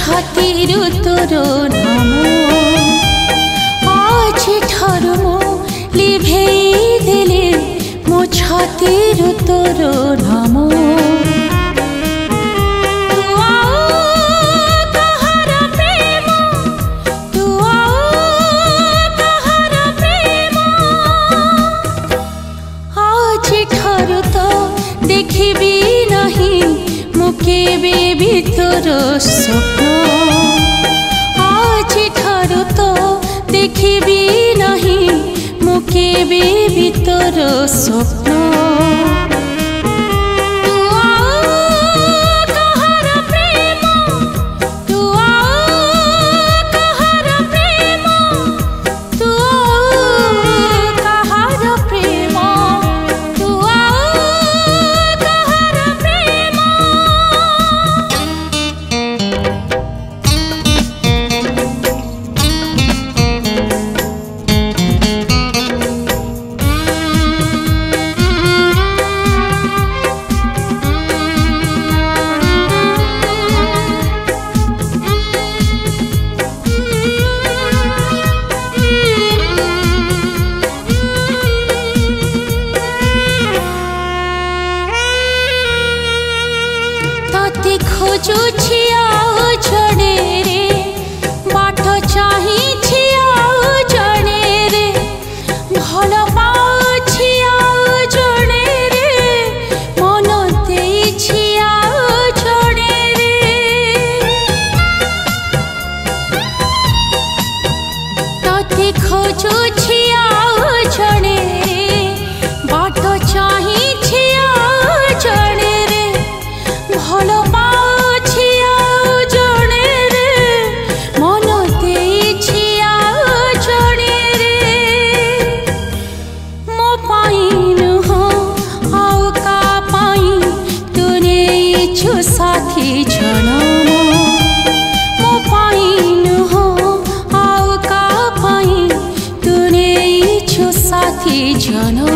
छातीरु तोर नाम आज ठारू मो लिभेई देले मो छातीरु तोर नाम देखिबी नहीं मुकेबे भीतर स्वप्न आज ठारू तो देखिबी नहीं मुकेबे भीतर स्वप्न खोजुछि आउ जड़े रे बाट चाहिछि आउ जड़े रे भल पाउछि आउ जड़े रे मन देइछि आउ जड़े रे तते खोजुछि आउ जड़े रे बाट चाहिछि आउ जड़े रे भल साथी जनम मो पाइन हो आउ का पाइन तूने छु साथी जनम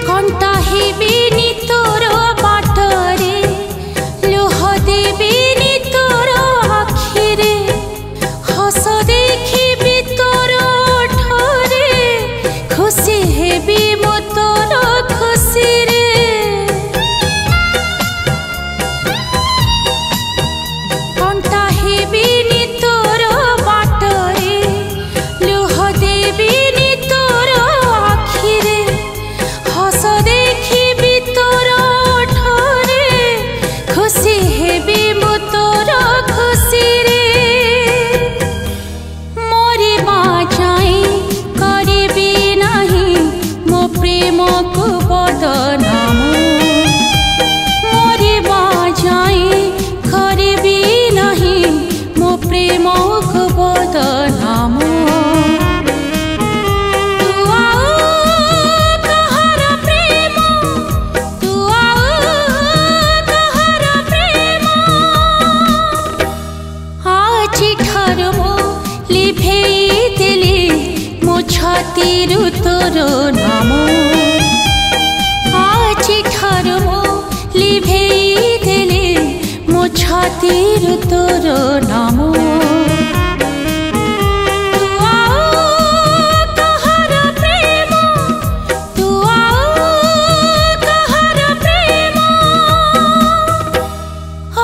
कंटा हेबिनी तोर बाटरे लुह देबिनी तोर आखिरे हस देखिबी तोर ओठरे खुशी हेबी मो तोर खुशी रे कंटा हेबिनी तोर बाटरे लुह देबिनी तोर आखिरे हस देखिबी तोर ओठरे खुशी हेबी मो तोर खुशी रे मोरे बाजाई करिबी नहीं मो प्रेम को बदनाम मोरे बाजाई करिबी नहीं मो प्रेम को बदनाम छातीरु तोर नाम आज ठारू मो लिभेई देले मो छातीरु तोर नाम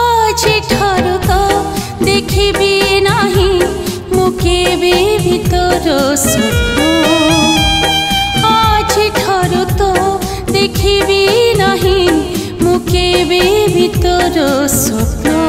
आज ठारू तो देखिबी नहीं मुकेबे भीतर स्वप्न आज ठारू तो देखिबी नहीं ମୁଁ କେବେ ବି ତୋର ସ୍ୱପ୍ନ